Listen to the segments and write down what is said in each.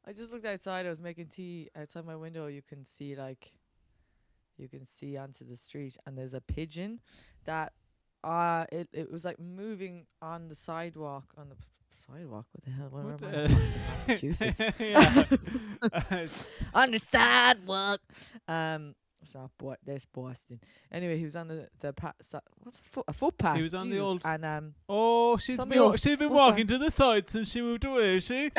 I just looked outside. I was making tea outside my window. You can see onto the street, and there's a pigeon that it was like moving on the sidewalk sidewalk. What the hell? Where What? am I in Boston, Massachusetts? Yeah. On the sidewalk. It's not this Boston. Anyway, he was on what's a footpath? He was on the Jesus. old. And Oh, it's on the old she's been footpath. walking to the side since she moved away, is she?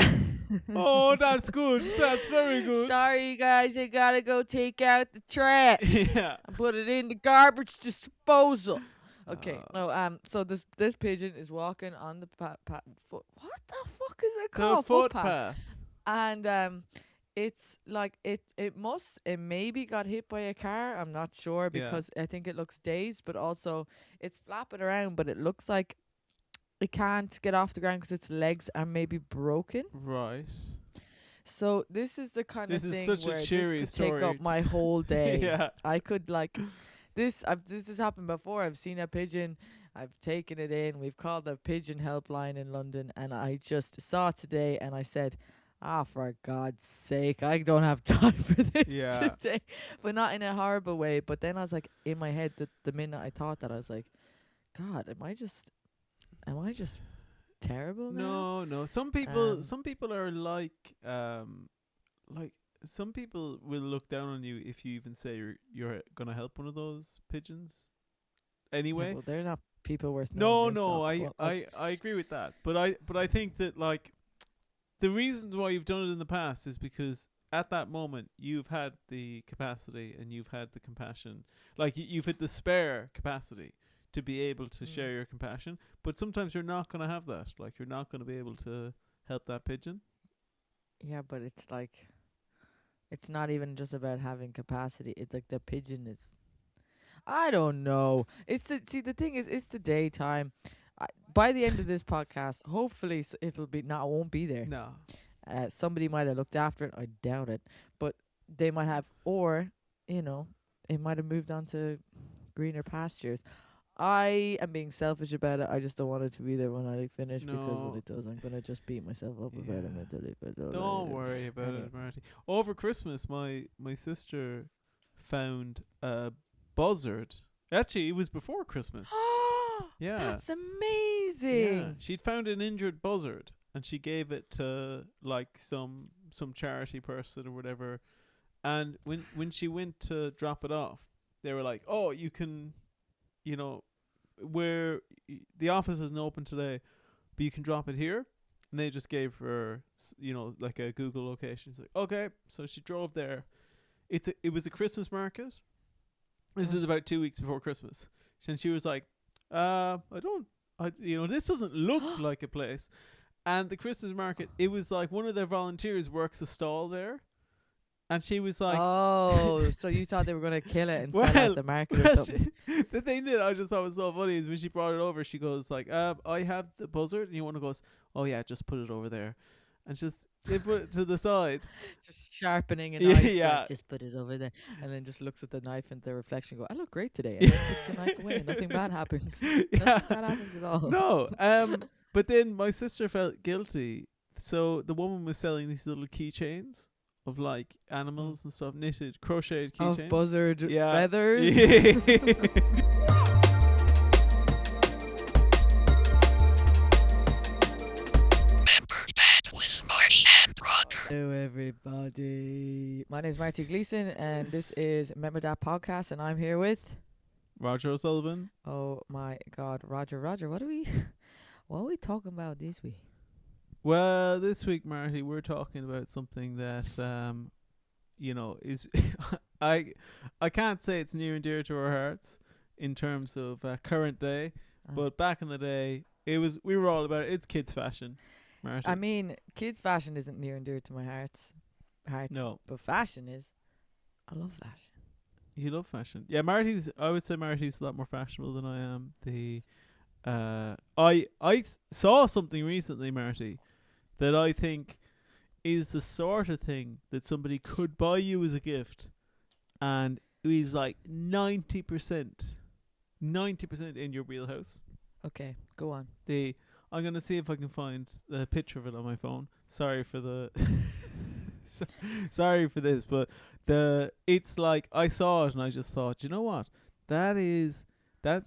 Oh, that's good. That's very good. Sorry, guys. I gotta go take out the trash. Yeah. And put it in the garbage disposal. Okay, Uh, no. So this pigeon is walking on the foot. What the fuck is it The called? footpath. And it's like it maybe got hit by a car. I'm not sure Yeah. because I think it looks dazed, but also it's flapping around. But it looks like it can't get off the ground because its legs are maybe broken. Right. So this is the kind This of is thing such a where cheery this could take story up my whole day. Yeah. I could this has happened before. I've seen a pigeon. I've taken it in. We've called the pigeon helpline in London, and I just saw it today, and I said, for God's sake, I don't have time for this Yeah. today." But not in a horrible way. But then I was like, in my head, the minute I thought that, I was like, God, am I just terrible now? No. Some people are like some people will look down on you if you even say you're gonna help one of those pigeons. Yeah, Anyway. well, they're not people worth No, knowing. no, Well, I agree with that. But I think that like the reasons why you've done it in the past is because at that moment you've had the capacity and you've had the compassion. Like you've had the spare capacity to be able to share your compassion. But sometimes you're not going to have that. Like you're not going to be able to help that pigeon. Yeah, but it's like, it's not even just about having capacity. It's like the pigeon is. I don't know. The thing is, it's the daytime. By the end of this podcast, hopefully it'll be. No, it won't be there. No. Somebody might have looked after it. I doubt it, but they might have, or it might have moved on to greener pastures. I am being selfish about it. I just don't want it to be there when I finish, because when No. it does, I'm gonna just beat myself up about it Yeah. mentally. But Don't worry about Anyway. it, Marty. Over Christmas, my sister found a buzzard. Actually, it was before Christmas. Yeah. That's Yeah, amazing. she'd found an injured buzzard and she gave it to like some charity person or whatever. And when she went to drop it off, they were like, "Oh, you can, you know, the office isn't open today, but you can drop it here." And they just gave her, like a Google location. She's like, "Okay," so she drove there. It was a Christmas market. This is about 2 weeks before Christmas, and she was like, this doesn't look like a place." And the Christmas market, it was like one of their volunteers works a stall there, and she was like, "Oh, so you thought they were gonna kill it and sell it Well, at the market or something?" the thing that I just thought was so funny is when she brought it over, she goes like, "I have the buzzard," and you want to goes, "Oh yeah, just put it over there," and just they put it to the side. Just sharpening a Yeah, knife. yeah. Like, just put it over there, and then just looks at the knife and the reflection. Go, "I look great today." And then puts the knife away, and nothing bad happens. Nothing Yeah. bad happens at all. No, but then my sister felt guilty. So the woman was selling these little keychains of like animals and stuff, knitted, crocheted keychains. Of buzzard Yeah. feathers. Hello, everybody. My name is Marty Gleason, and this is Remember That Podcast, and I'm here with. Roger O'Sullivan. Oh my God, Roger, what are we talking about this week? Well, this week, Marty, we're talking about something that is I can't say it's near and dear to our hearts in terms of current day, but back in the day, we were all about it. It's kids fashion, Marty. I mean, kids' fashion isn't near and dear to my heart. No, But fashion is. I love fashion. you love fashion. Yeah, I would say Marty's a lot more fashionable than I am. I saw something recently, Marty, that I think is the sort of thing that somebody could buy you as a gift, and it is like 90% in your wheelhouse. Okay, go on. I'm gonna see if I can find a picture of it on my phone. Sorry for the so, sorry for this, but it's like I saw it and I just thought, you know what? That's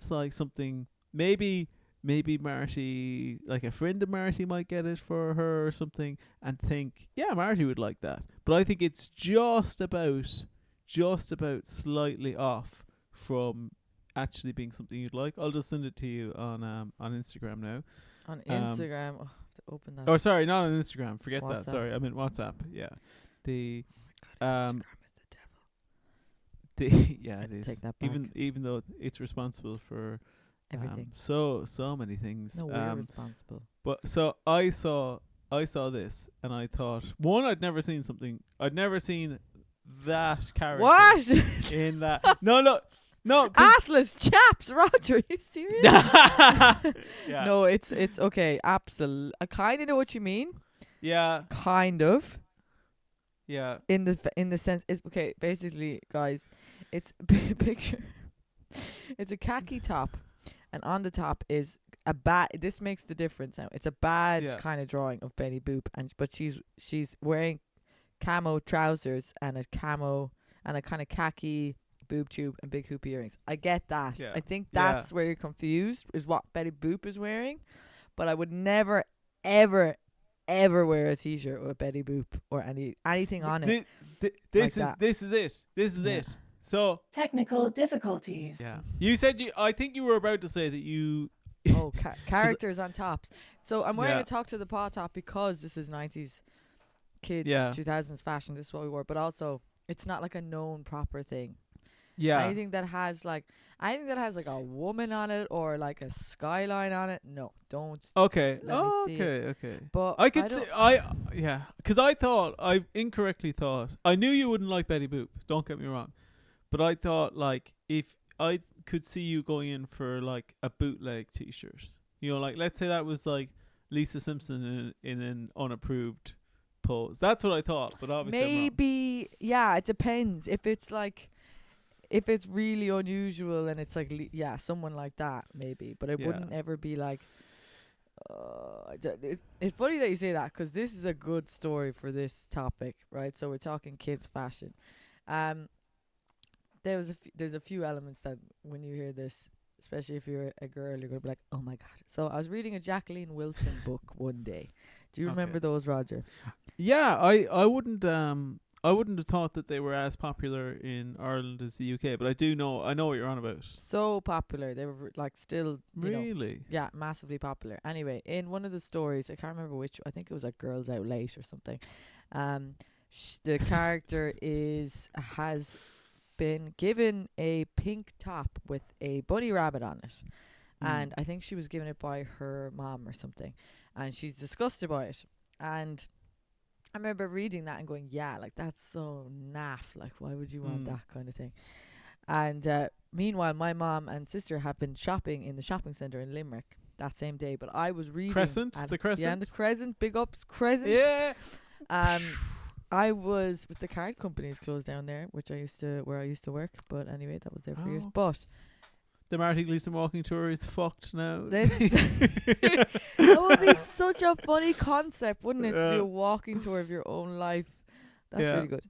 like something maybe Marty, like a friend of Marty might get it for her or something and think, yeah, Marty would like that. But I think it's just about slightly off from actually being something you'd like. I'll just send it to you on Instagram now. On Instagram, oh, I have to open that. Oh, sorry, not on Instagram. Forget that. WhatsApp. Sorry, I meant WhatsApp. Yeah, the God, um, Instagram is the devil. yeah, it is. Take that back. Even though it's responsible for Everything. so many things. No, we're responsible. But so I saw this and I thought, one, I'd never seen that character What? in that. No. Assless chaps, Roger. Are you serious? Yeah. No, it's okay. Absolutely. I kind of know what you mean. Yeah. Kind of. Yeah. In the sense, it's okay. Basically, guys, it's a picture. It's a khaki top, and on the top is a bad. This makes the difference now. It's a bad kind of drawing of Betty Boop, but she's wearing camo trousers and a kind of khaki boob tube and big hoop earrings. I get that. Yeah. I think that's where you're confused, is what Betty Boop is wearing. But I would never, ever, ever wear a t-shirt with Betty Boop or anything on it. This is it. So Technical difficulties. yeah, you said I think you were about to say that you. Oh, characters on tops. So I'm wearing a Talk to the Paw top because this is 90s kids, 2000s fashion. This is what we wore. But also, it's not like a known proper thing. Yeah. Anything that has like a woman on it or like a skyline on it. No, don't. Okay. Let me see it. Okay. But I could say because I incorrectly thought I knew you wouldn't like Betty Boop. Don't get me wrong, but I thought like if I could see you going in for like a bootleg T-shirt, like let's say that was like Lisa Simpson in an unapproved pose. That's what I thought, but obviously maybe it depends if it's really unusual and it's like someone like that maybe, but it wouldn't ever be like it's funny that you say that because this is a good story for this topic, right? So we're talking kids fashion. There's a few elements that when you hear this, especially if you're a girl, you're gonna be like, oh my god. So I was reading a Jacqueline Wilson book one day. Do you remember those, Roger? Yeah, I wouldn't have thought that they were as popular in Ireland as the UK, but I know what you're on about. So popular. They were like still really? Massively popular. Anyway, in one of the stories, I can't remember which, I think it was like Girls Out Late or something. The character has been given a pink top with a bunny rabbit on it. And I think she was given it by her mom or something. And she's disgusted by it. And I remember reading that and going, like that's so naff. Like, why would you want that kind of thing? And meanwhile, my mom and sister have been shopping in the shopping centre in Limerick that same day. But I was reading the Crescent. Yeah, and the Crescent. Big ups, Crescent. Yeah. I was with the card companies closed down there, where I used to work. But anyway, that was there for years. But the Marty Gleason walking tour is fucked now. That would be such a funny concept, wouldn't it? To do a walking tour of your own life. That's really good.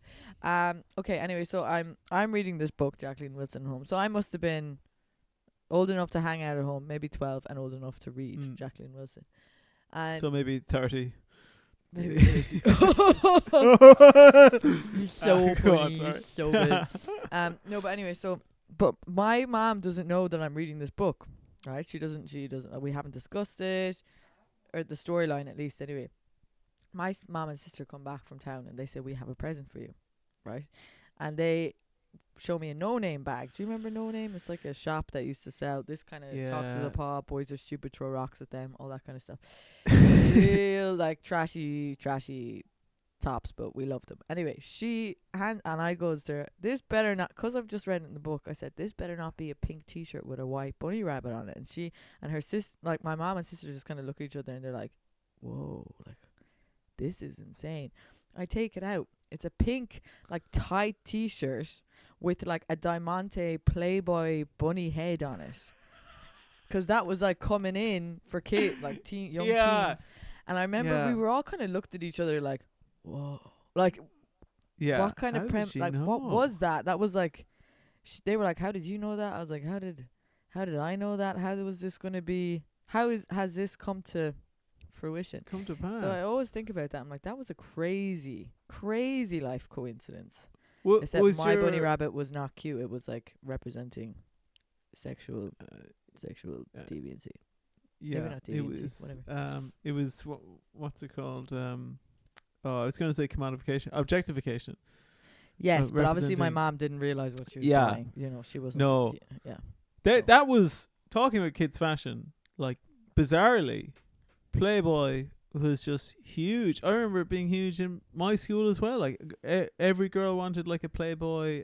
Okay, anyway, so I'm reading this book, Jacqueline Wilson, at home. So I must have been old enough to hang out at home, maybe 12, and old enough to read Jacqueline Wilson. And so maybe 30. Maybe 30. So funny, so good. No, but anyway, but my mom doesn't know that I'm reading this book, right? She doesn't. We haven't discussed it, or the storyline at least. Anyway, my mom and sister come back from town and they say, we have a present for you, right? And they show me a No Name bag. Do you remember No Name? It's like a shop that used to sell this kind of Talk to the Paw, Boys Are Stupid, Throw Rocks at Them, all that kind of stuff. Real like trashy tops, but we loved them. Anyway, and I goes there, this better not, because I've just read it in the book, I said, this better not be a pink t-shirt with a white bunny rabbit on it. And she and her sister, like my mom and sister, just kind of look at each other and they're like, whoa, like this is insane. I take it out. It's a pink like tight t-shirt with like a Diamante Playboy bunny head on it. Because that was like coming in for kids, like young teens. And I remember we were all kind of looked at each other like, whoa. Like, Yeah. what kind How of did she like know? what was that? That was like, they were like, how did you know that? I was like, how did I know that? How was this going to be? Has this come to fruition? Come to pass? So I always think about that. I'm like, that was a crazy, crazy life coincidence. What Except was my bunny your rabbit was not cute. It was like representing sexual uh, deviancy. yeah, not it deviancy, was whatever. it was what's it called? Oh, I was going to say commodification, objectification. Yes, but obviously my representing- mom didn't realize what she was Yeah. buying. You know, she wasn't. No. Yeah. That So- that was talking about kids' fashion. Like bizarrely, Playboy was just huge. I remember it being huge in my school as well. Like every girl wanted like a Playboy,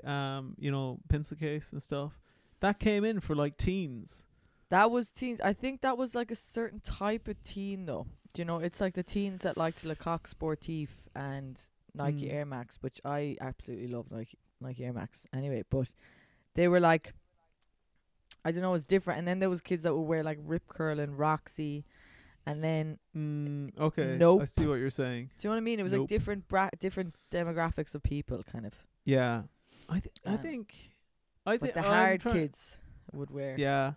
pencil case and stuff. That came in for like teens. That was teens. I think that was like a certain type of teen, though. Do you know? It's like the teens that liked Lecoq Sportif and Nike Mm. Air Max, which I absolutely love Nike Air Max. Anyway, but they were like, I don't know, it's different. And then there was kids that would wear like Rip Curl and Roxy, and then Okay, I Nope. see what you're saying. do you know what I mean? It was like Nope. different demographics of people, kind of. Yeah, I Um, think Like the hard kids would wear. Yeah,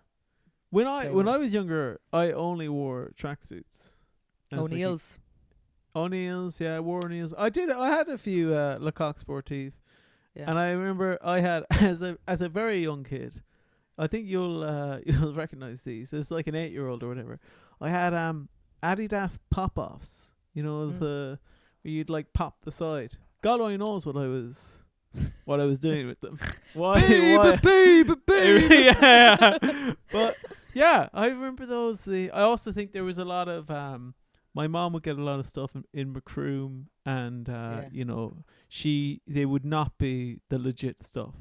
when I Playboy. was younger, I only wore tracksuits. I was like, O'Neill's. O'Neill's, yeah, I wore O'Neill's. I had a few Lecoq Sportif, Yeah. and I remember I had as a very young kid. I think you'll you'll recognize these. It's like an 8-year-old or whatever. I had Adidas pop-offs. You know, Mm. the where you'd like pop the side. God only knows what I was doing with them. Why? baby. Yeah. But yeah, I remember those. I also think there was a lot of my mom would get a lot of stuff in Macroom, and Yeah. they would not be the legit stuff.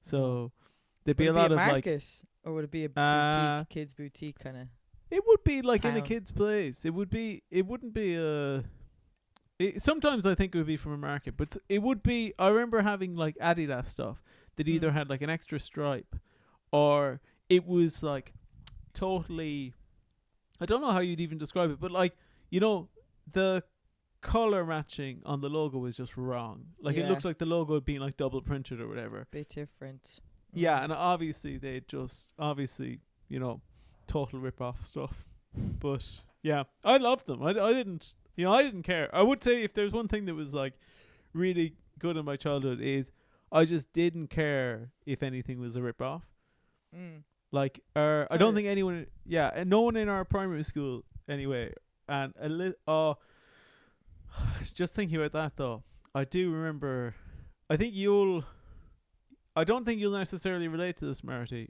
So there'd be Would a it lot be a of like market, or would it be a Uh, boutique, kids boutique kind of? it would be like in a Town. kid's place. It wouldn't be a. Sometimes I think it would be from a market, but it would be. I remember having like Adidas stuff that either Mm. had like an extra stripe, or it was like totally. I don't know how you'd even describe it, but like the color matching on the logo was just wrong. Like it Yeah. looks like the logo had been like double printed or whatever. Bit different. Yeah, Mm. and obviously they just total rip off stuff. But yeah, I loved them. I didn't care. I would say if there's one thing that was like really good in my childhood is I just didn't care if anything was a rip off. Mm. Like I don't Fair. think anyone and no one in our primary school anyway. And just thinking about that though, I do remember I don't think you'll necessarily relate to this, Marty.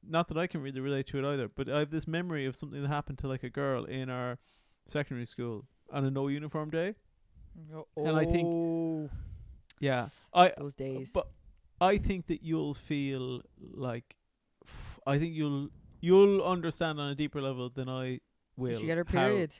Not that I can really relate to it either, but I have this memory of something that happened to like a girl in our secondary school on a no uniform day. And I think- Oh, Yeah, those days. but I think that you'll feel like I think you'll understand on a deeper level than I will. Did she get her how- period?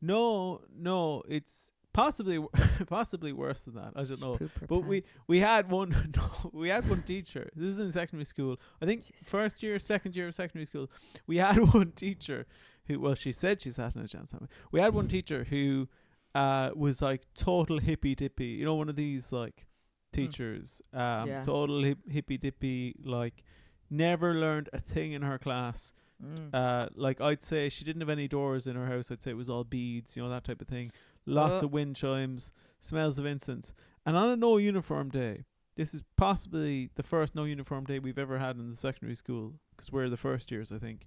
No, it's possibly worse than that. I don't know. Poop her But pants. we had one we had one teacher. This is in secondary school. I think She's first year, second year of secondary school. We had one teacher who she said she sat in a jam sandwich. We had one teacher who was like total hippy dippy. You know, one of these like teachers. Yeah. Total hippy dippy, like never learned a thing in her class. Mm. Like I'd say she didn't have any doors in her house. I'd say it was all beads, that type of thing. Lots of wind chimes, smells of incense. And on a no uniform day, this is possibly the first no uniform day we've ever had in the secondary school, because we're the first years, I think.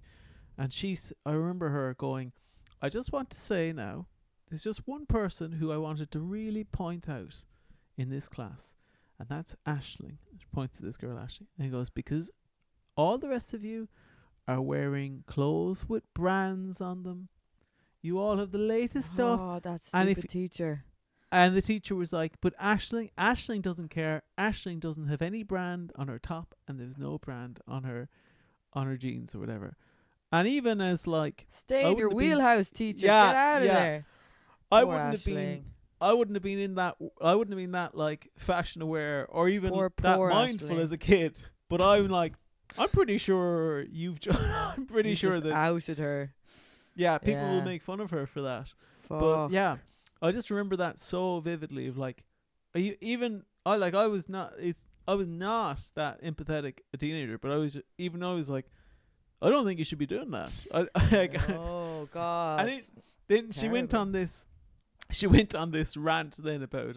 And I remember her going, I just want to say now, there's just one person who I wanted to really point out in this class, and that's Aisling. She points to this girl, Aisling, and he goes, because all the rest of you are wearing clothes with brands on them. You all have the latest stuff. Oh, that And stupid teacher. And the teacher was like, but Aisling doesn't care. Aisling doesn't have any brand on her top, and there's no brand on her jeans or whatever. And even as like Stay I in your wouldn't have been- wheelhouse, teacher. Yeah, Get out of yeah. there. I Poor wouldn't have been that like fashion aware or even Poor that mindful Aisling. as a kid. But I'm like, I'm pretty sure I'm pretty You sure just that outed her. people will Yeah. make fun of her for that. Fuck. But yeah, I just remember that so vividly of like I was not. I was not that empathetic a teenager, but I was like, I don't think you should be doing that. Oh God. And then she went Terrible. on this. She went on this rant then about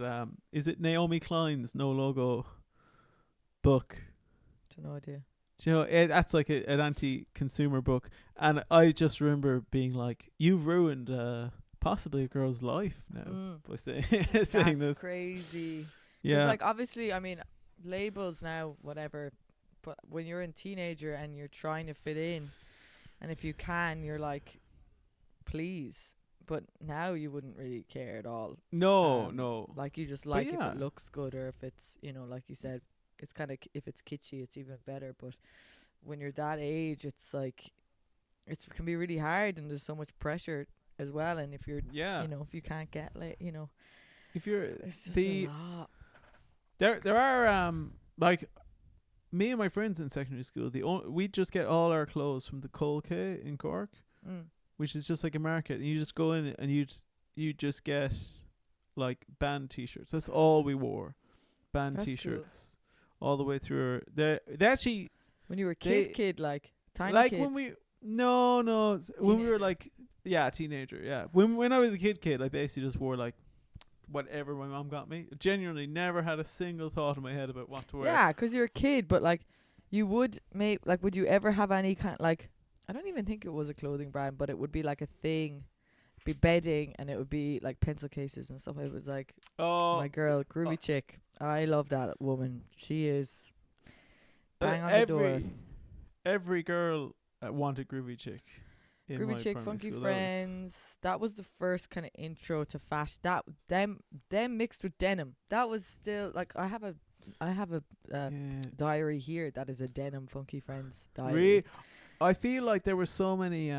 is it Naomi Klein's No Logo book? No idea. Do you know that's like an anti-consumer book, and I just remember being like, "You've ruined possibly a girl's life now by saying saying That's this." crazy. 'Cause, Yeah, like, obviously, I mean, labels now, whatever. But when you're a teenager and you're trying to fit in, and if you can, you're like, please. But now you wouldn't really care at all. no. Like, you just like if yeah. it looks good, or if it's, like you said, it's kind of, if it's kitschy, it's even better. But when you're that age, it's like, it can be really hard, and there's so much pressure as well. And if you're, Yeah. if you can't get, If you're it's just a lot. there are like me and my friends in secondary school, we just get all our clothes from the Cole K in Cork, which is just like a market, and you just go in and you just get like band t-shirts. That's all we wore, band That's t-shirts all the way through. They actually, When you were they- kid, like tiny like kid. when we when we were Teenager. like teenager, when I was a kid, I basically just wore like whatever my mom got me. Genuinely never had a single thought in my head about what to wear. Yeah, 'cause you're a kid, but like you would would you ever have any kind, like, I don't even think it was a clothing brand, but it would be like a thing, be bedding, and it would be like pencil cases and stuff. It was like my girl, groovy chick. I love that woman. She is bang on the door. Every girl wanted groovy chick. In my Groovy chick, primary funky school. friends. That was the first kind of intro to fashion. That them mixed with denim. That was still like, I have a Yeah. diary here that is a denim funky friends diary. I feel like there were so many.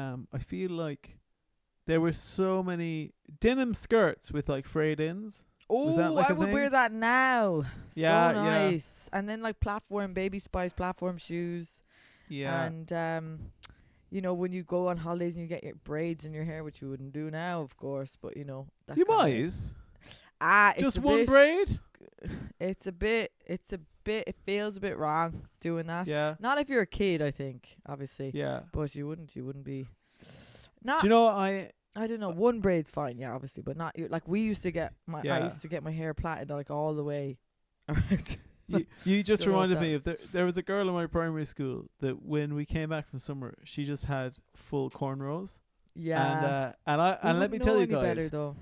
Denim skirts with like frayed ends. Was that Oh, like I a would wear thing? that now. Yeah, So yeah. nice. And then like platform, Baby Spice platform shoes. Yeah. And when you go on holidays and you get your braids in your hair, which you wouldn't do now, of course, but that You kinda- might it's just a one bit- braid. It feels a bit wrong doing that. Yeah. Not if you're a kid, I think, obviously. Yeah. But you wouldn't be. Not. Do you know I I don't know. One braid's fine, yeah, obviously, but not like we used to get I Yeah. used to get my hair plaited like all the way around. you just Don't know if reminded me of there was a girl in my primary school that when we came back from summer, she just had full cornrows. Yeah. And We let me wouldn't tell know you any better, guys, though.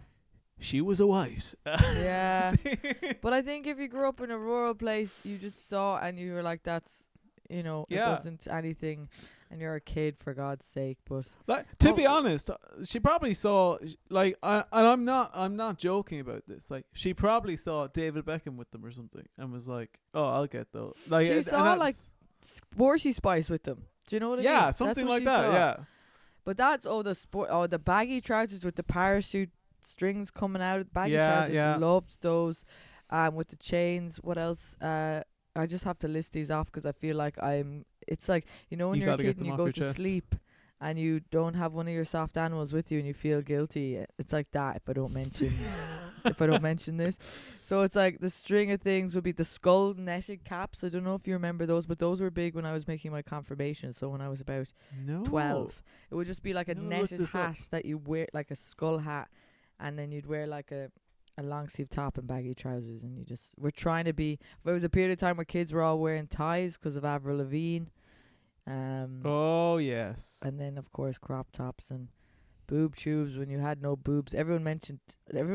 she was a white. Yeah. But I think if you grew up in a rural place, you just saw and you were like, that's, it Yeah. wasn't anything, and you're a kid, for God's sake. But Like, to be Oh. honest, she probably saw like, and I'm not joking about this. Like, she probably saw David Beckham with them or something, and was like, "Oh, I'll get those." Like, She and saw, that's- like, Sporty Spice with them. Do you know what I mean? yeah, That's something what like she that. saw. Yeah, But that's the baggy trousers with the parachute strings coming out. Baggy trousers, yeah. loved those. With the chains. What else? I just have to list these off 'cause I feel like it's like, when You you're a gotta get kid and them you off go your to chest. sleep and you don't have one of your soft animals with you and you feel guilty. It's like that if I don't mention this. So it's like the string of things would be the skull netted caps. I don't know if you remember those, but those were big when I was making my confirmation. So when I was about no 12, it would just be like a No, look netted this up. hat that you wear, like a skull hat, and then you'd wear like a long sleeve top and baggy trousers, and we're trying to be. There was a period of time where kids were all wearing ties 'cause of Avril Lavigne, Oh yes. and then of course crop tops and boob tubes when you had no boobs. Everyone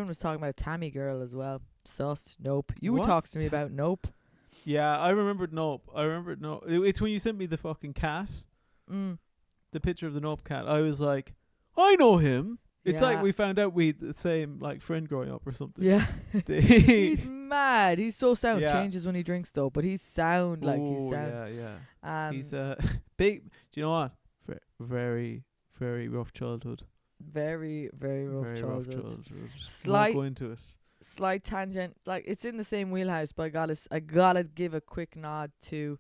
was talking about Tammy Girl as well. Sus, Nope. You would talk What's to me about Nope. Yeah, I remembered Nope. It's when you sent me the fucking cat, the picture of the Nope cat. I was like, I know him. It's like Yeah. we found out we had the same like friend growing up or something. Yeah. He's mad. He's so sound. Yeah. Changes when he drinks though, but he's sound like he's Ooh, sound. yeah. He's big. Do you know what? Very, very rough childhood. Very, very rough Very childhood. rough childhood. Slight- Won't go into it. Slight tangent, like it's in the same wheelhouse, but I gotta give a quick nod to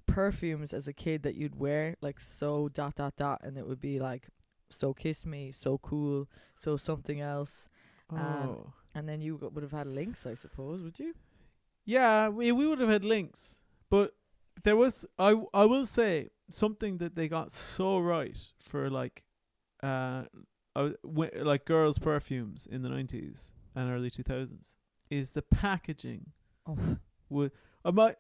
perfumes as a kid that you'd wear, like so ... and it would be like so Kiss Me, so Cool, so something else. Oh. And then you would have had links, I suppose, would you? Yeah, we would have had links, but there was I will say something that they got so right for like like girls' perfumes in the 90s and early 2000s is the packaging. Oh, Would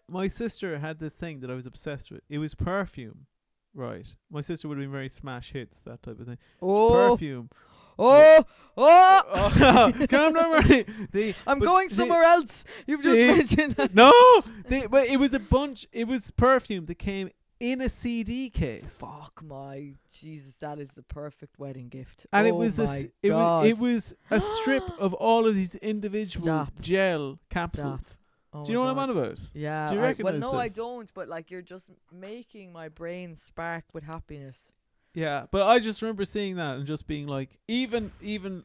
my sister had this thing that I was obsessed with. It was perfume, right? My sister would have been very smash hits, that type of thing. oh, Perfume. oh, oh! Calm down, Marty. I'm going somewhere else. You've just mentioned that. No, but it was a bunch. It was perfume that came in a CD case. Fuck my Jesus, that is the perfect wedding gift. And oh it was my it God. was a strip of all of these individual Stop. gel capsules. Oh Do you know my what I'm on God. about? Yeah. Do you well, recognise no, I this? don't. But like, you're just making my brain spark with happiness. Yeah, but I just remember seeing that and just being like, even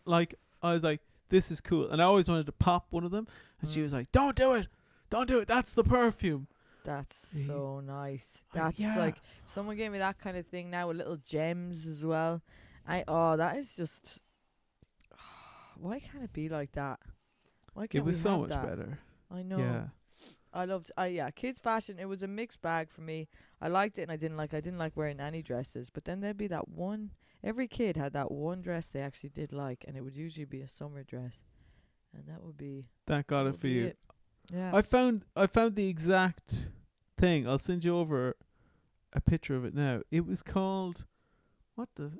like I was like, this is cool, and I always wanted to pop one of them, and she was like, don't do it, that's the perfume. That's Yeah. so nice. Oh, That's yeah. like, if someone gave me that kind of thing now with little gems as well. That is just. Why can't it be like that? Why can't It was we so have much that? better. I know. Yeah. I loved. Kids fashion. It was a mixed bag for me. I liked it and I didn't like. I didn't like wearing any dresses. But then there'd be that one. Every kid had that one dress they actually did like, and it would usually be a summer dress, and that would be. That got that it would for be you. it. Yeah. I found the exact thing. I'll send you over a picture of it now. It was called what the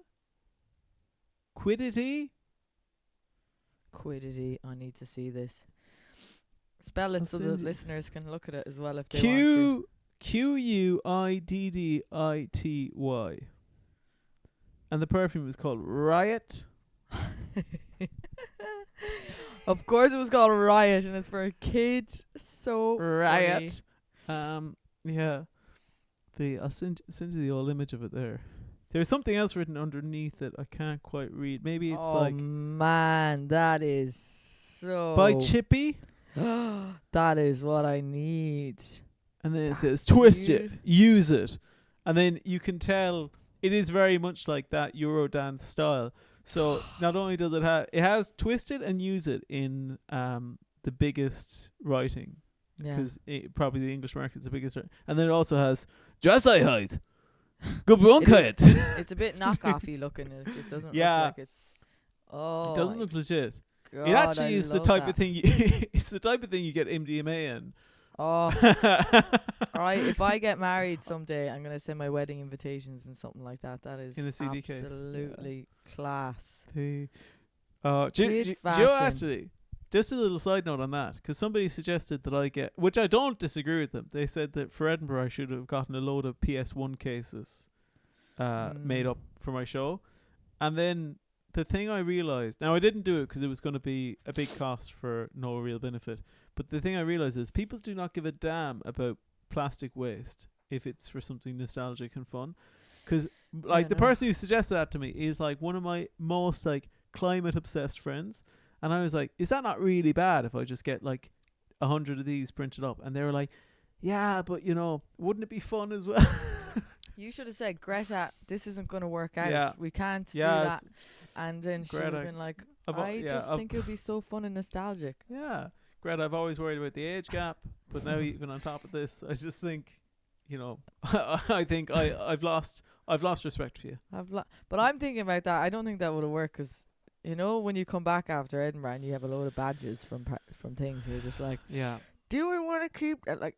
Quiddity? Quiddity. I need to see this. Spell it I'll so the send you- listeners can look at it as well if they want Quiddity. And the perfume was called Riot. to. Of course, it was called Riot, and it's for a kid. So Riot. Yeah. I'll send you the old image of it there. There's something else written underneath it I can't quite read. Maybe it's oh like man, that is so. by Chippy, That is what I need. and then it That's says twist it, cute. use it, and then you can tell it is very much like that Eurodance style. So not only does it has twist it and use it in the biggest writing, Yeah. because probably the English market's the biggest, and then it also has just I height, good one cut. It's a bit knockoffy looking. It doesn't Yeah. look like it's. Oh, It doesn't look legit. God, It actually I is the love type that. of thing. It's the type of thing you get MDMA in. Oh, alright. If I get married someday, I'm gonna send my wedding invitations and something like that. That is In a CD case, yeah. absolutely class. Do Kid you fashion. actually, just a little side note on that, because somebody suggested that I get, which I don't disagree with them. They said that for Edinburgh I should have gotten a load of PS1 cases made up for my show. And then the thing I realised, now I didn't do it because it was going to be a big cost for no real benefit, but the thing I realised is people do not give a damn about plastic waste if it's for something nostalgic and fun. Because like the no. person who suggested that to me is like one of my most like climate obsessed friends, and I was like, is that not really bad if I just get like 100 of these printed up? And they were like, yeah, but you know, wouldn't it be fun as well? You should have said, Greta, this isn't going to work out. Yeah. We can't do Yeah, that. And then she would Greta, have been like, I've I just think it would be so fun and nostalgic. Yeah, Greta, I've always worried about the age gap, but now even on top of this, I just think, you know, I think I've lost respect for you. But I'm thinking about that. I don't think that would have worked because, you know, when you come back after Edinburgh and you have a load of badges from things, you're just like, Yeah. do I want to keep that? Like,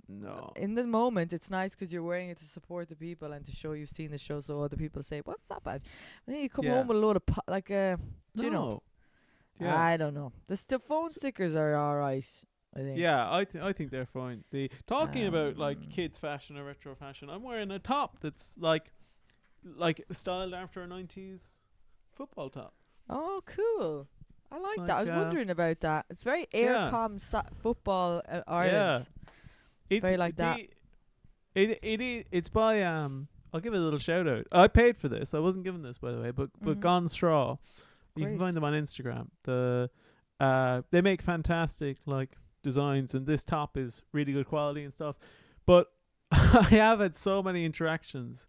No. in the moment, it's nice because you're wearing it to support the people and to show you've seen the show, so other people say, "What's that badge?" And then you come Yeah. home with a load of do you know? No. Yeah. I don't know. The phone stickers are all right, I think. Yeah, I think they're fine. Talking about like Um, kids fashion or retro fashion, I'm wearing a top that's like styled after a 90s football top. Oh, cool. I like like, that. I was wondering about that. It's very Yeah. aircom football Ireland. It's Very like that. It's by I'll give it a little shout out. I paid for this. I wasn't given this, by the way, but Mhm. Gone Straw. You can Great. find them on Instagram. They make fantastic like designs, and this top is really good quality and stuff. But I have had so many interactions.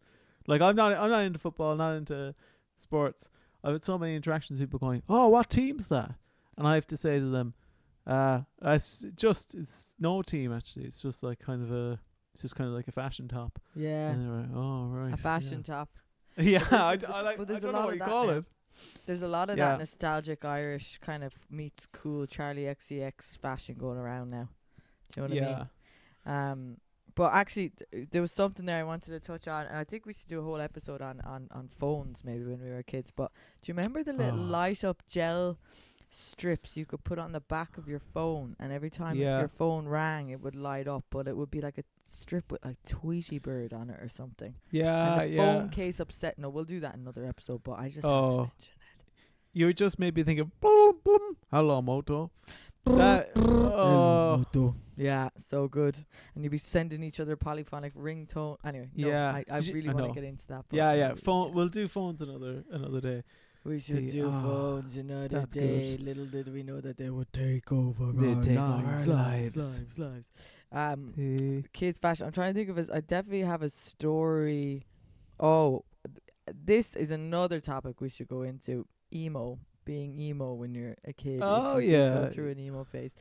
Like I'm not into football, not into sports. I've had so many interactions with people going, "Oh, what team's that?" and I have to say to them, it's no team actually. It's just like it's just kind of like a fashion top. Yeah, And they're like, oh right, a fashion top. Yeah, But I like. but I there's a don't know lot what of you that call now. it. There's a lot of Yeah. that nostalgic Irish kind of meets cool Charlie XCX fashion going around now. Do you know what I mean? But actually, there was something there I wanted to touch on, and I think we should do a whole episode on phones maybe when we were kids. But do you remember the little light up gel strips you could put on the back of your phone, and every time Yeah. your phone rang, it would light up, but it would be like a strip with like Tweety Bird on it or something. Yeah, And the phone case upset. No, we'll do that in another episode. But I just had to Oh. mention it. You just made me think of blum, blum. Hello, Moto. That Yeah, so good. And you'd be sending each other polyphonic ringtone. Anyway, no, Yeah. I Did you- really I want know. to get into that. But Yeah. Phone. We'll do phones another day. We should The- do oh, phones another that's day. good. Little did we know that they would take over They'd our take over lives, our lives. The- Kids fashion. I'm trying to think of it. I definitely have a story. Oh, this is another topic we should go into. Emo, being emo when you're a kid. Oh, if you did yeah. go through an emo phase.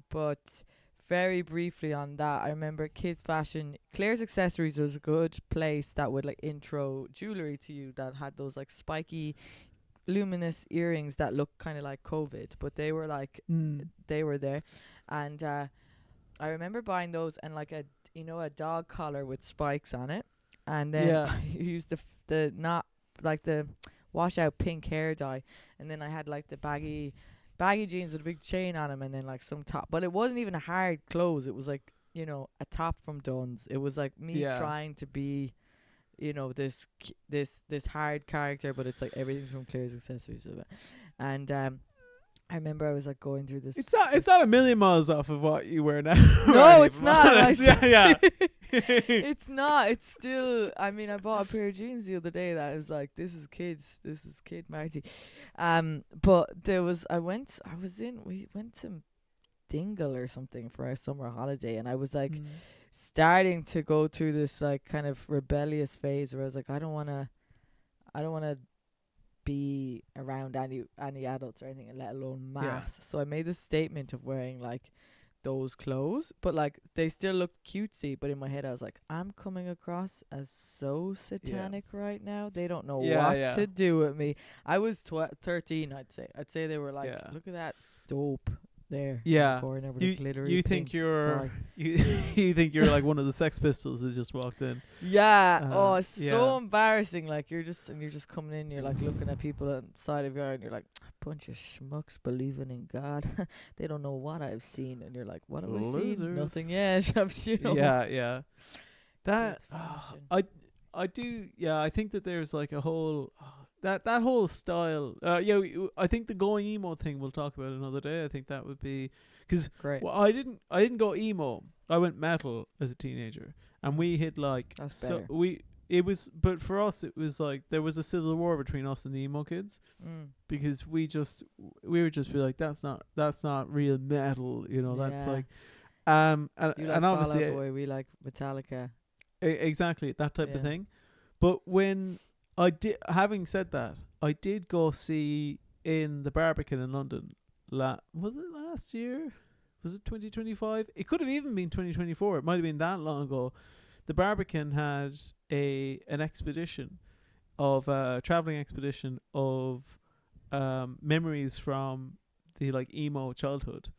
But very briefly on that, I remember kids fashion. Claire's Accessories was a good place that would like intro jewelry to you that had those like spiky, luminous earrings that looked kind of like COVID, but they were like they were there, and I remember buying those and like a dog collar with spikes on it, and then Yeah. I used the not like the washout pink hair dye, and then I had like the baggy jeans with a big chain on them, and then like some top, but it wasn't even a hard clothes. It was like a top from Dunn's. It was like me Yeah. trying to be this hard character, but it's like everything from Claire's Accessories. And I remember I was like going through this. It's not a million miles off of what you wear now. No, Marty, it's if I'm not. honest. Yeah. It's not. It's still. I mean, I bought a pair of jeans the other day that was like, this is kid Marty. But we went to Dingle or something for our summer holiday, and I was like starting to go through this like kind of rebellious phase where I was like, I don't wanna be around any adults or anything, let alone mass. So I made this statement of wearing like those clothes, but like they still looked cutesy, but in my head I was like, I'm coming across as so satanic right now. They don't know what to do with me. I was 13, I'd say they were like, look at that dope there in the corner with a glittery you pink think you're dye. you think you're like one of the Sex Pistols that just walked in. So embarrassing. Like you're just coming in, you're like looking at people outside of your eye, and you're like, a bunch of schmucks believing in God. They don't know what I've seen, and you're like, what have I seen? Losers. Nothing yet. Yeah. That Kids fashion. I do. Yeah, I think that there's like a whole that whole style. I think the going emo thing we'll talk about another day. I think that would be because Great. well, I didn't go emo. I went metal as a teenager, and we hit like That's better. But for us it was like there was a civil war between us and the emo kids because we would just be like that's not real metal, that's like and You like and obviously Fall Out Boy, we like Metallica. Exactly that type of thing. But when having said that, I did go see in the Barbican in London. Was it last year? Was it 2025? It could have even been 2024. It might have been that long ago. The Barbican had an expedition of traveling expedition of memories from the like emo childhood.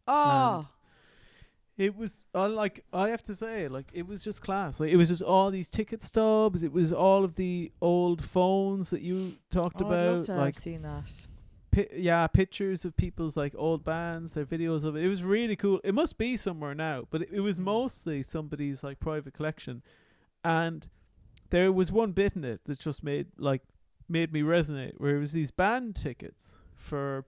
Oh, It was I have to say, like, it was just class. Like, it was just all these ticket stubs. It was all of the old phones that you talked about. I'd love to like have seen that. pictures of people's like old bands, their videos of it. It was really cool. It must be somewhere now, but it was mostly somebody's like private collection. And there was one bit in it that just made me resonate, where it was these band tickets for,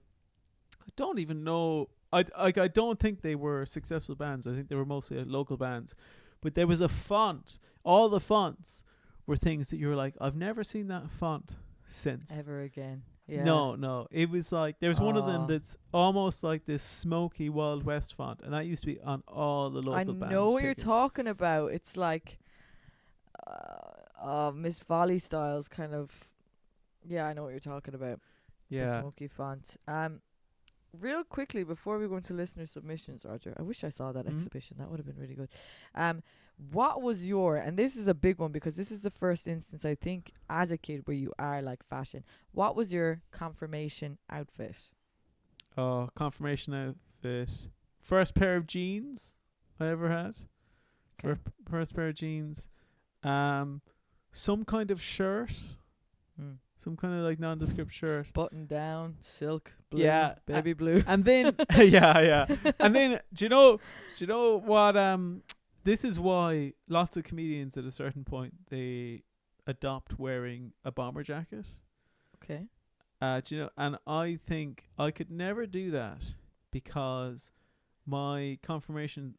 I don't even know. I don't think they were successful bands. I think they were mostly local bands. But there was a font. All the fonts were things that you were like, I've never seen that font since. Ever again. Yeah. No. It was like, there's one of them that's almost like this smoky Wild West font. And that used to be on all the local bands. I know what tickets. you're talking about. It's like Miss Volley Styles kind of. Yeah, I know what you're talking about. The Yeah. smoky font. real quickly before we go into listener submissions, Roger, I wish I saw that Mhm. exhibition. That would have been really good. What was your, and this is a big one because this is the first instance I think as a kid where you are like fashion. What was your confirmation outfit? Oh, confirmation outfit. First pair of jeans I ever had. Okay. First pair of jeans. Some kind of shirt. Hmm. Some kind of like nondescript shirt. Button down, silk, blue, Yeah, baby blue. And then yeah. And then do you know what this is why lots of comedians at a certain point they adopt wearing a bomber jacket. Okay. Do you know, and I think I could never do that because my confirmation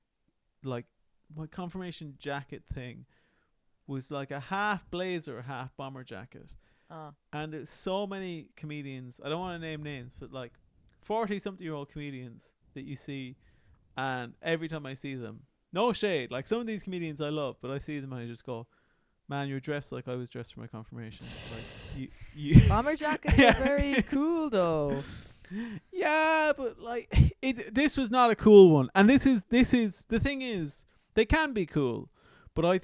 jacket thing was like a half blazer, half bomber jacket. And there's so many comedians, I don't want to name names, but like 40-something-year-old comedians that you see, and every time I see them, no shade, like some of these comedians I love, but I see them and I just go, man, you're dressed like I was dressed for my confirmation. Like you Bomber jackets Yeah. are very cool though. Yeah, but like this was not a cool one. And this is the thing is they can be cool, but I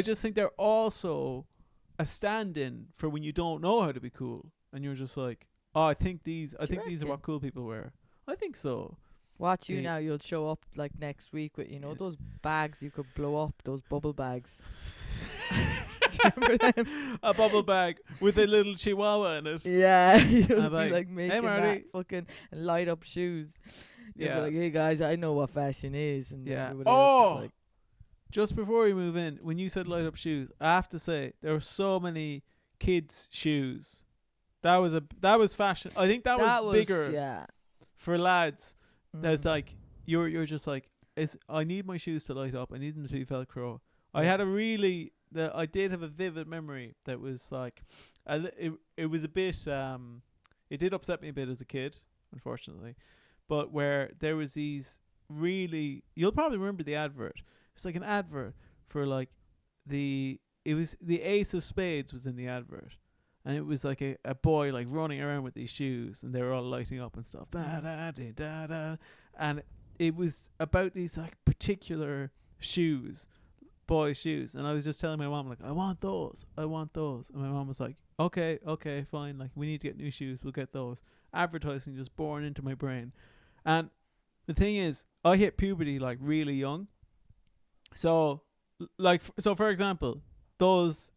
just think they're also a stand-in for when you don't know how to be cool and you're just like, oh, I think these are reckon? what cool people wear. I think so. Watch you Yeah. now, you'll show up like next week with, those bags you could blow up, those bubble bags. Do you remember them? A bubble bag with a little chihuahua in it. Yeah, you'll I'm be like, like "Hey, making that Marty." fucking light up shoes. You'll Yeah. be like, hey guys, I know what fashion is. And Yeah. everybody else is like, Just before we move in, when you said light up shoes, I have to say there were so many kids' shoes. That was fashion. I think that was bigger yeah. for lads. There's Mm. like you're just like, I need my shoes to light up. I need them to be Velcro. I Yeah. had I did have a vivid memory that was like, it was a bit it did upset me a bit as a kid, unfortunately, but where there was these you'll probably remember the advert. It's like an advert for like the Ace of Spades was in the advert, and it was like a boy like running around with these shoes, and they were all lighting up and stuff. And it was about these like particular shoes, boy shoes, and I was just telling my mom like, I want those, and my mom was like, okay, fine, like we need to get new shoes, we'll get those. Advertising just born into my brain, and the thing is, I hit puberty like really young, so for example,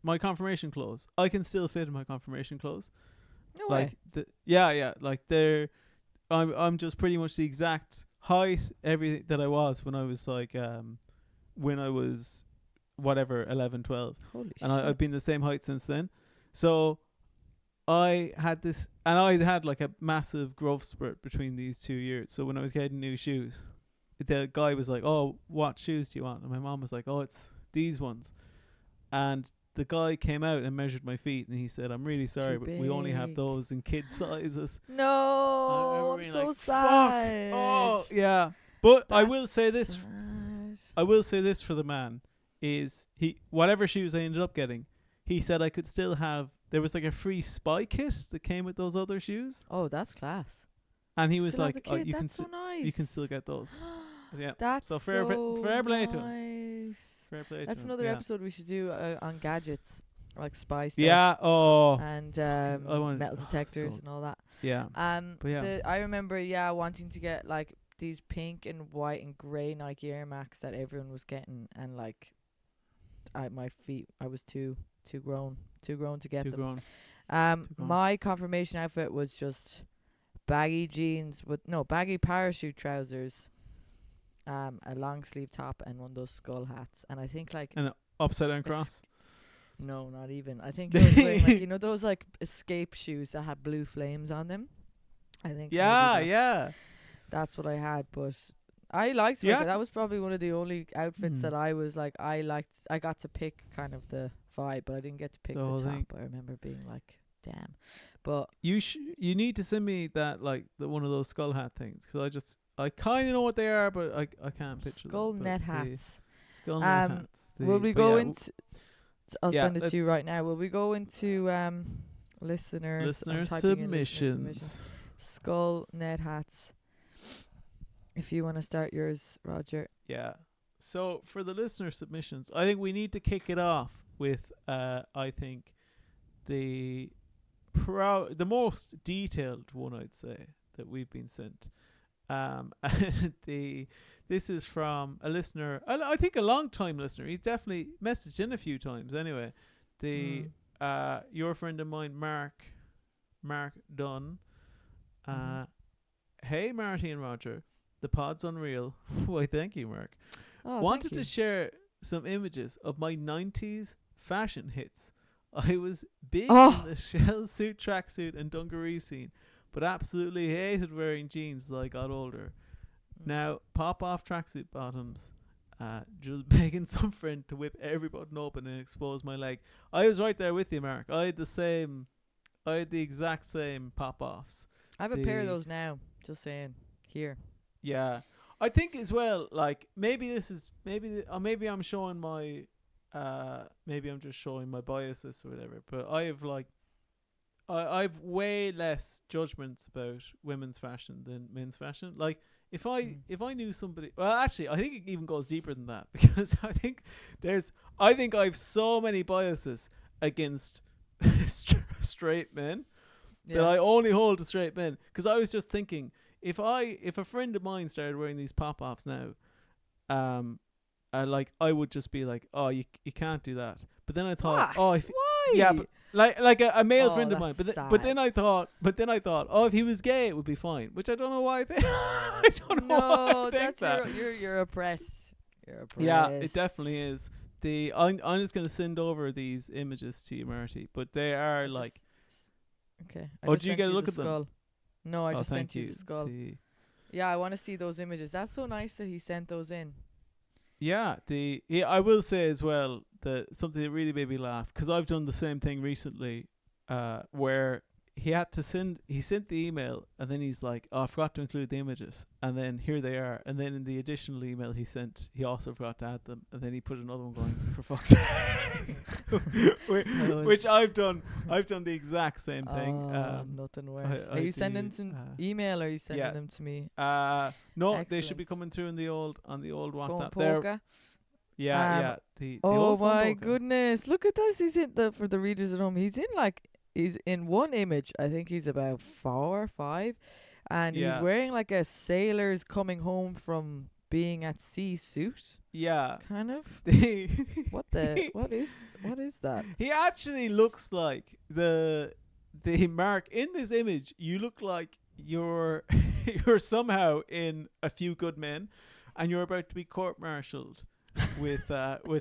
my confirmation clothes, I can still fit in my confirmation clothes. No way. Like like I'm just pretty much the exact height, everything that I was when I was like when I was whatever 11, 12, Holy and shit. I've been the same height since then. So I had this, and I'd had like a massive growth spurt between these 2 years. So when I was getting new shoes, the guy was like, oh, what shoes do you want? And my mom was like, oh, it's these ones. And the guy came out and measured my feet, and he said, I'm really sorry, but we only have big. those in kid sizes. No, I remember I'm being so like, sad. Oh, yeah. But I will That's say this. sad. I will say this for the man is whatever shoes I ended up getting, he said I could still have. There was like a free spy kit that came with those other shoes, Oh, that's class. and he was Still have like, the "Oh, kid? you can That's so nice. you can still get those." Yeah, That's So so fair play to him. nice. fair play. That's to him. another Yeah. episode we should do on gadgets, like spy stuff. Yeah. Oh. And I want- metal oh, detectors so- and all that. Yeah. But yeah. I remember, wanting to get like these pink and white and grey Nike Air Max that everyone was getting, and like, my feet, I was too grown to get Too them. grown. grown. My confirmation outfit was just baggy jeans with baggy parachute trousers, a long sleeve top, and one of those skull hats. And I think like And upside down s- cross. no, not even. I think I was wearing like those like escape shoes that had blue flames on them. I think maybe Yeah. that's- Yeah. that's what I had, but I liked Yeah. that was probably one of the only outfits Hmm. that I was like I liked. I got to pick kind of the vibe, but I didn't get to pick The the whole top. thing. I remember being like, damn. But You need to send me that one of those skull hat things, because I kind of know what they are, but I can't picture skull them, but net the hats. Skull net Um, hats. Will we but go yeah, into I'll yeah, send it to you let's- right now. Will we go into listeners? I'm listener typing in listener submissions. Skull net hats. If you want to start yours, Roger. Yeah. So for the listener submissions, I think we need to kick it off with I think the the most detailed one, I'd say, that we've been sent. And this is from a listener, I think a long time listener. He's definitely messaged in a few times anyway. The your friend of mine, Mark Dunn. Hey Marty and Roger, the pod's unreal. Why, thank you, Mark. Oh, Wanted thank you. to share some images of my 90s fashion hits. I was big in the shell suit, tracksuit, and dungaree scene, but absolutely hated wearing jeans as I got older. Now, pop off tracksuit bottoms, just begging some friend to whip every button open and expose my leg. I was right there with you, Mark. I had the exact same pop offs. I have a pair of those now. Just saying. Here. Yeah. I think as well, like, maybe I'm showing my maybe I'm just showing my biases or whatever, but I've way less judgments about women's fashion than men's fashion. Like, if I knew somebody, well, actually, I think it even goes deeper than that, because I think I've so many biases against straight men that I only hold to straight men. Because I was just thinking, if a friend of mine started wearing these pop offs now, I would just be like, oh, you can't do that. But then I thought, Why? yeah, but like a male friend of mine. that's But then I thought, oh, if he was gay, it would be fine. Which I don't know why I think. I don't know why I think that. You're oppressed. You're oppressed. Yeah, it definitely is. I'm just gonna send over these images to you, Marty. But they are okay. Did you get a look at them? No, I just thank sent you the skull. Yeah, I want to see those images. That's so nice that he sent those in. Yeah, I will say as well that something that really made me laugh, because I've done the same thing recently, where he sent the email and then he's like, oh, I forgot to include the images, and then here they are, and then in the additional email he sent, he also forgot to add them, and then he put another one going, for fuck's sake. which I've done the exact same thing. Nothing worse. Are you sending some email, or are you sending them to me? No, Excellent. They should be coming through on the old WhatsApp. Phone Yeah. The oh old my phone goodness! Look at this. He's in for the readers at home. He's in one image. I think he's about 4 or 5, and he's wearing like a sailor's coming home from being at sea suit. Yeah, kind of. What is that? He actually looks like the Mark in this image. You look like you're somehow in A Few Good Men, and you're about to be court-martialed with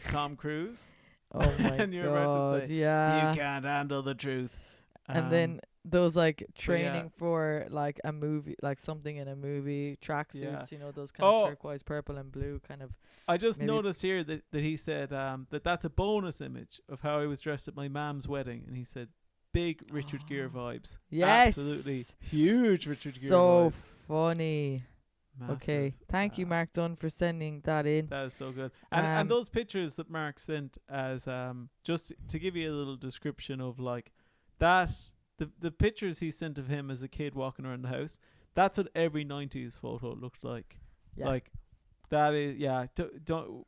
Tom Cruise. Oh my and you're god! about to say, yeah, you can't handle the truth. And then those like training for like a movie, like something in a movie, tracksuits, you know, those kind of turquoise, purple, and blue kind of. I just noticed here that he said that's a bonus image of how I was dressed at my mom's wedding, and he said big Richard Gere vibes. Yes, absolutely huge Richard Gere vibes. So funny. Massive. Okay, thank you, Mark Dunn, for sending that in. That is so good. And those pictures that Mark sent as just to give you a little description of like that, the pictures he sent of him as a kid walking around the house, that's what every 90s photo looked like. Yeah. Like that is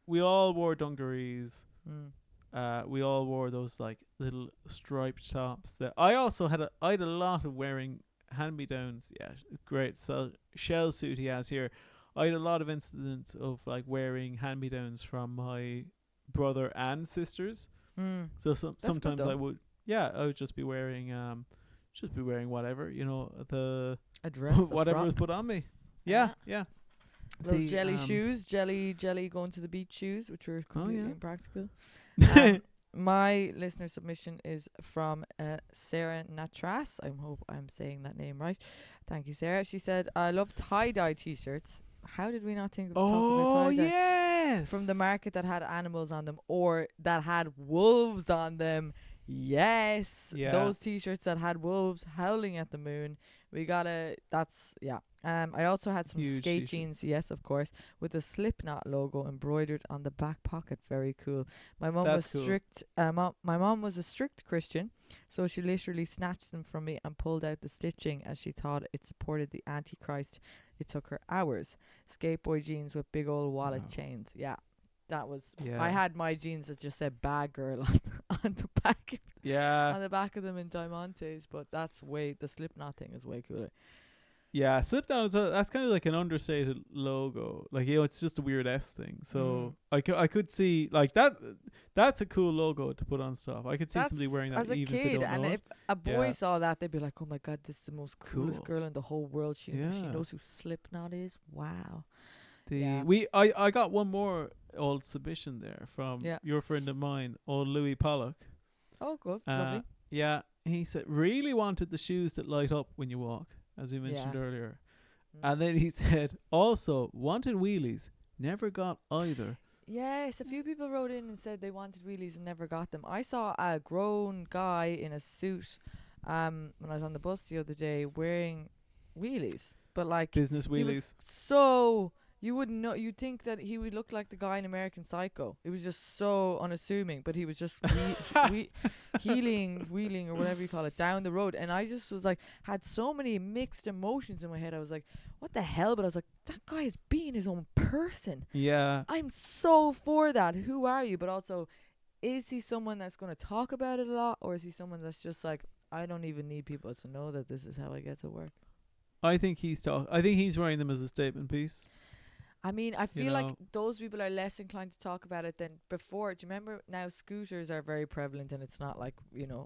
we all wore dungarees. We all wore those like little striped tops. That I also had a lot of wearing hand-me-downs. Yeah, great shell suit he has here. I had a lot of incidents of like wearing hand-me-downs from my brother and sisters. So sometimes I would just be wearing whatever, you know, the a dress, whatever was put on me. Yeah. Little jelly shoes, jelly going to the beach shoes, which were completely impractical. My listener submission is from Sarah Natras. I hope I'm saying that name right. Thank you, Sarah. She said, I love tie-dye t-shirts. How did we not think of talking about tie-dye? Yes! From the market that had animals on them or that had wolves on them. Yes. Yeah. Those t-shirts that had wolves howling at the moon We gotta. That's yeah. I also had some Huge skate t-shirt. jeans. Yes, of course, with a Slipknot logo embroidered on the back pocket. Very cool. My mum was That's cool. strict. My mum was a strict Christian, so she literally snatched them from me and pulled out the stitching as she thought it supported the Antichrist. It took her hours. Skateboy jeans with big old wallet Wow. chains. Yeah, that was. I Yeah. had my jeans that just said "Bad Girl" on the back Yeah. on the back of them in Diamantes, but that's way the Slipknot thing is way cooler. Yeah, slip down as well. That's kind of like an understated logo. Like, it's just a weird S thing. So I could see like that. That's a cool logo to put on stuff. I could see somebody wearing that as a even if they kid, don't and know if it. a boy Yeah. saw that, they'd be like, "Oh my god, this is the most coolest Cool. girl in the whole world. She Yeah. knows who Slipknot is. Wow." The Yeah. I got one more old submission there from Yeah. your friend of mine, old Louis Pollock. Oh, good, lovely. Yeah, he said really wanted the shoes that light up when you walk, as we mentioned Yeah. earlier. Mm. And then he said also wanted wheelies, never got either. Yes, a few people wrote in and said they wanted wheelies and never got them. I saw a grown guy in a suit when I was on the bus the other day wearing wheelies, but like Business he was wheelies. so you wouldn't know. You'd think that he would look like the guy in American Psycho. It was just so unassuming, but he was just wheeling or whatever you call it down the road, and I just was like had so many mixed emotions in my head. I was like, what the hell? But I was like, that guy is being his own person. Yeah. I'm so for that. Who are you? But also, is he someone that's going to talk about it a lot, or is he someone that's just like, I don't even need people to know that this is how I get to work? I think he's wearing them as a statement piece. I mean, I feel like know. those people are less inclined to talk about it than before. Do you remember now scooters are very prevalent and it's not like,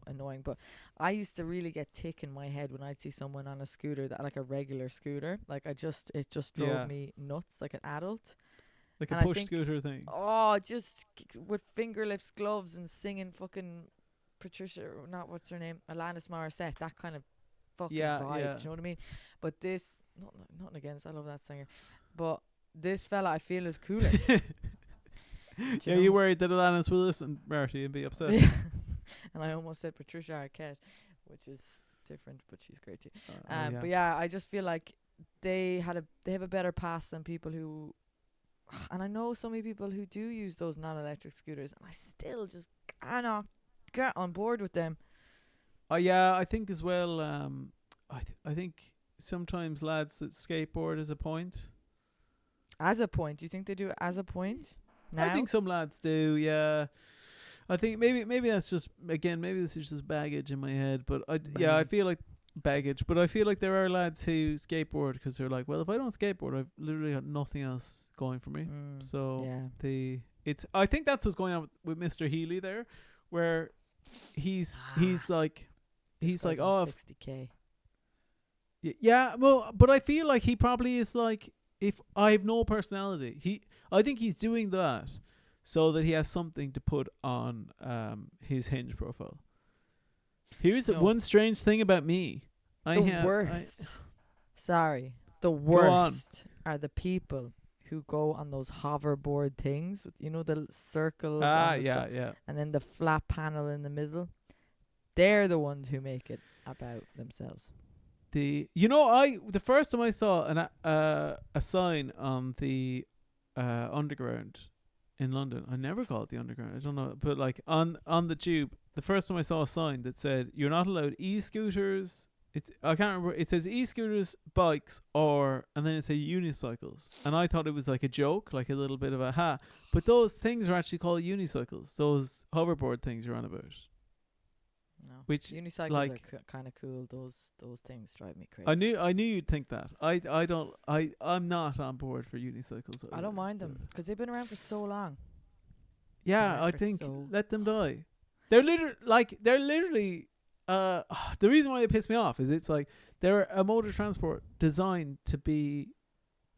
annoying. But I used to really get tick in my head when I'd see someone on a scooter that like a regular scooter. Like it just drove Yeah. me nuts like an adult. Like And a I push think- scooter thing. Oh, just with finger lifts, gloves and singing fucking what's her name? Alanis Morissette. That kind of fucking Yeah, vibe. yeah. Do you know what I mean? But this, nothing against, I love that singer. But this fella I feel is cooler. Yeah, you worried that Alanis will listen, Marty, and be upset. Yeah. And I almost said Patricia Arquette, which is different, but she's great too. Yeah. But yeah, I just feel like they have a better pass than people who, and I know so many people who do use those non-electric scooters, and I still just cannot get on board with them. Yeah, I think as well. I think sometimes lads that skateboard as a point. As a point, do you think they do it as a point? Now? I think some lads do. Yeah, I think maybe that's just maybe this is just baggage in my head. But I feel like baggage. But I feel like there are lads who skateboard because they're like, well, if I don't skateboard, I've literally got nothing else going for me. So yeah. I think that's what's going on with Mr. Healy there, where he's like This guy's oh on 60k. yeah, well, but I feel like he probably is like, if I have no personality, I think he's doing that so that he has something to put on his Hinge profile. Here's one strange thing about me. The worst. Sorry. The on. worst are the people who go on those hoverboard things with, the circles on the yeah. and then the flat panel in the middle. They're the ones who make it about themselves. The first time I saw a sign on the underground in London, I never call it the underground, I don't know, but like on the tube, the first time I saw a sign that said you're not allowed e-scooters. I can't remember. It says e-scooters, bikes, and then it says unicycles, and I thought it was like a joke, like a little bit of a but those things are actually called unicycles. Those hoverboard things you're on about. No. Which, unicycles like, are kind of cool. Those things drive me crazy. I knew you'd think that. I'm not on board for unicycles. I don't mind them because they've been around for so long. Yeah, around I for think so- let them die. They're literally the reason why they piss me off is it's like they're a mode of transport designed to be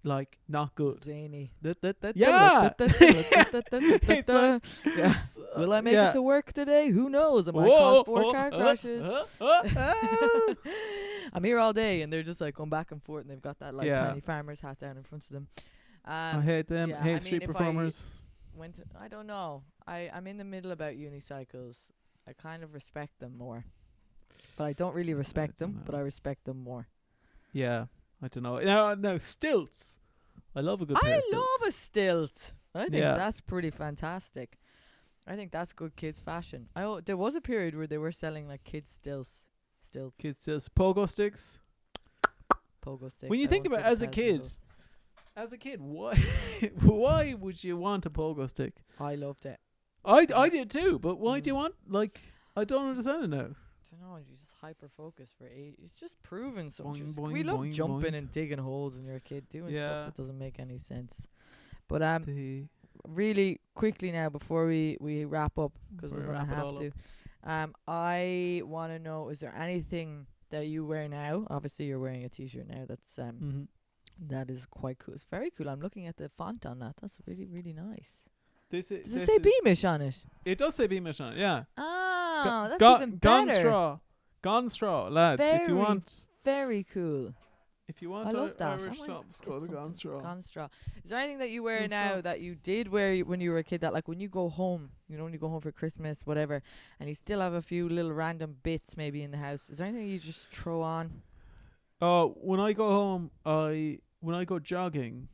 like not good. Zany. Yeah. It's like, Yeah. Will I make it to work today? Who knows? I might Whoa, cause 4 car crashes. I'm here all day, and they're just like going back and forth, and they've got that like Yeah. tiny farmer's hat down in front of them. I hate them. yeah, I hate I mean, street if I performers. I don't know. I'm in the middle about unicycles. I kind of respect them more, but I don't really respect don't them. But know. I respect them more. Yeah, I don't know. Now stilts. I love a good pair I of stilts. love a stilt. I think Yeah. that's pretty fantastic. I think that's good kids fashion. There was a period where they were selling like kids stilts, Kids stilts, pogo sticks. pogo sticks. When you I think once about did it, as a 1,000 of kid, those. why why would you want a pogo stick? I loved it. I did too, but why do you Mm. want, like, I don't understand it now. I don't know. You just hyper focus for 8. It's just proving something. Boing, boing, We love boing, jumping boing. and digging holes in your kid, doing Yeah. stuff that doesn't make any sense. But The really quickly now before we wrap up, because Before we're we gonna wrap it have all to. I want to know: is there anything that you wear now? Obviously, you're wearing a t-shirt now. That's mhm. that is quite cool. It's very cool. I'm looking at the font on that. That's really really nice. This is. Does it this say is- Beamish on it? It does say Beamish on it. Yeah. Oh, that's Go- even Gone better. straw. Gone straw, lads. If you Very want. Very cool. If you want I love that. Irish I might tops, get go to something Gone from straw. Gone Straw. Is there anything that you wear Gone now Straw. that you did wear when you were a kid, that like when you go home, you know, when you go home for Christmas, whatever, and you still have a few little random bits maybe in the house? Is there anything you just throw on? Oh, when I go home, when I go jogging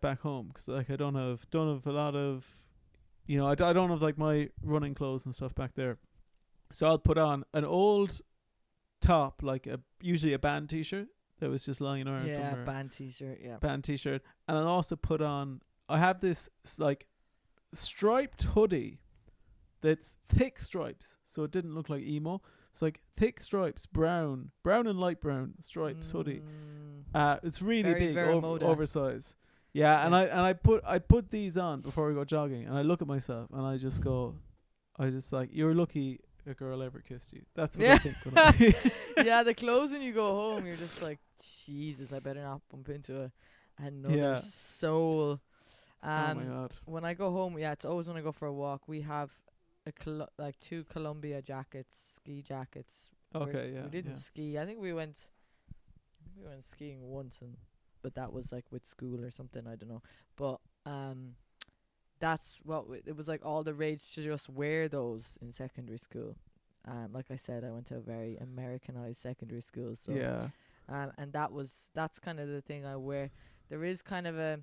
back home, 'cause like I don't have a lot of, I don't have like my running clothes and stuff back there, so I'll put on an old top, like usually a band t-shirt that was just lying around Yeah, somewhere, band t-shirt. Yeah. band t-shirt, and I'll also put on. I have this like striped hoodie that's thick stripes, so it didn't look like emo. It's like thick stripes, brown and light brown stripes hoodie. It's really Very big, Veramoda. oversized. Yeah, and Yeah. I put these on before we go jogging, and I look at myself and I just go, you're lucky a girl ever kissed you. That's what I Yeah. think. When I Yeah, the clothes when you go home, you're just like, Jesus, I better not bump into another Yeah. soul. oh my god. When I go home, yeah, it's always when I go for a walk. We have like 2 Columbia jackets, ski jackets. Okay, yeah. We didn't yeah. ski. I think we went skiing once, but that was like with school or something. I don't know. But that's what it was like. All the rage to just wear those in secondary school. Like I said, I went to a very Americanized secondary school, so Yeah. and that's kind of the thing I wear. There is kind of a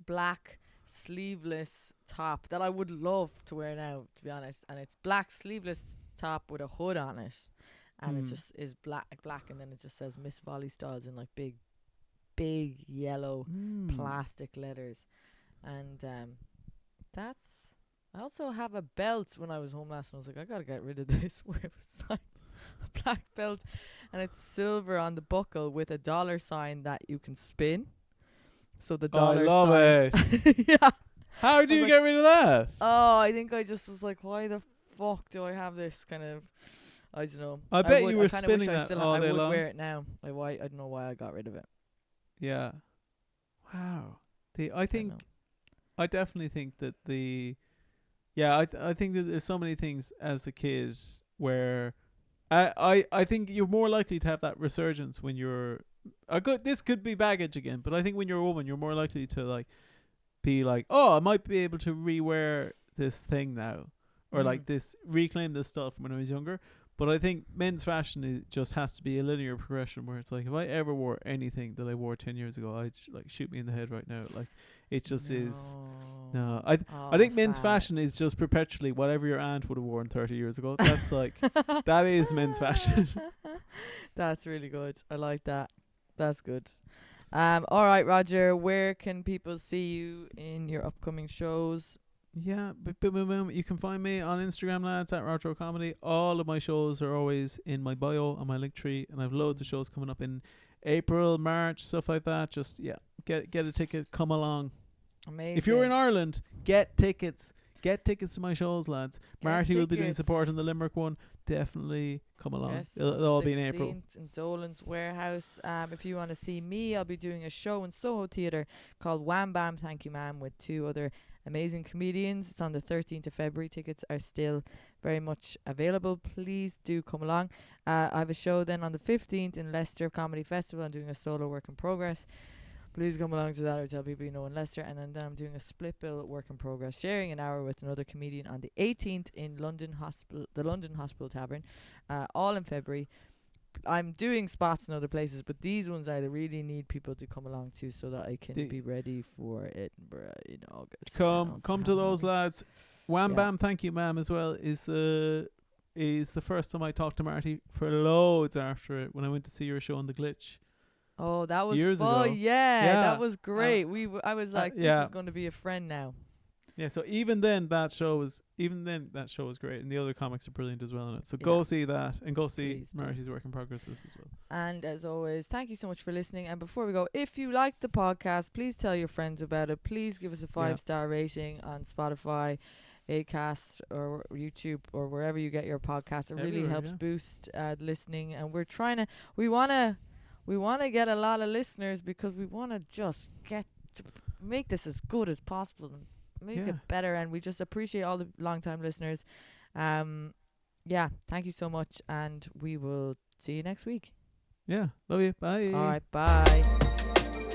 black sleeveless top that I would love to wear now, to be honest, and it's black sleeveless top with a hood on it, and it Mm. just is black, and then it just says Miss Volley Styles in like big yellow plastic letters, and that's. I also have a belt when I was home last, and I was like, I gotta get rid of this. Where it was like a black belt, and it's silver on the buckle with a dollar sign that you can spin. So the Oh, I dollar love sign. it. Yeah. How do was you like- get rid of that? Oh, I think I just was like, why the fuck do I have this kind of? I don't know. I bet would, you were I kinda spinning wish I that still all I day would long. wear it now. I don't know why I got rid of it. Yeah. Wow. I I don't think know. I definitely think that I think that there's so many things as a kid where I think you're more likely to have that resurgence when you're this could be baggage again, but I think when you're a woman you're more likely to like be like, oh, I might be able to rewear this thing now, or like this reclaim this stuff from when I was younger. But I think men's fashion just has to be a linear progression where it's like, if I ever wore anything that I wore 10 years ago, I'd like shoot me in the head right now. Like it just is. No, I think men's fashion is just perpetually whatever your aunt would have worn 30 years ago. That's like that is men's fashion. That's really good. I like that. That's good. All right, Roger. Where can people see you in your upcoming shows? Yeah, boom. You can find me on Instagram, lads, at Retro Comedy. All of my shows are always in my bio on my link tree, and I have loads of shows coming up in April, March, stuff like that. Just get a ticket, come along. Amazing. If you're in Ireland, get tickets. Get tickets to my shows, lads. Get Marty will be doing tickets. support on the Limerick one. Definitely come along. Yes, It'll all be in April. 16th in Dolan's Warehouse. If you want to see me, I'll be doing a show in Soho Theatre called Wham Bam Thank You Ma'am with 2 other amazing comedians. It's on the 13th of February. Tickets are still very much available. Please do come along. I have a show then on the 15th in Leicester Comedy Festival. I'm doing a solo work in progress. Please come along to that or tell people you know in Leicester. And then I'm doing a split bill work in progress, sharing an hour with another comedian on the 18th in the London Hospital Tavern, all in February. I'm doing spots in other places, but these ones I really need people to come along to so that I can The- be ready for Edinburgh in August. and Come also come have to my those own lads. Wham Yeah. Bam, thank you, ma'am, as well. Is the first time I talked to Marty for loads after it when I went to see your show on the Glitch. Oh, that was Years fun. ago. Yeah, Yeah. that was great. I was like, this yeah. is going to be a friend now. Yeah, so even then that show was great, and the other comics are brilliant as well in it. So Yeah. go see that, and go see Please do. Marty's Work in Progresses as well. And as always, thank you so much for listening. And before we go, if you like the podcast, please tell your friends about it. Please give us a 5-star rating on Spotify, Acast, or YouTube, or wherever you get your podcasts. It really Everywhere, helps yeah. boost listening. And we're trying to, we want to get a lot of listeners because we want to just make this as good as possible and make Yeah. it better. And we just appreciate all the long-time listeners. Yeah, thank you so much, and we will see you next week. Yeah, love you. Bye. All right, bye.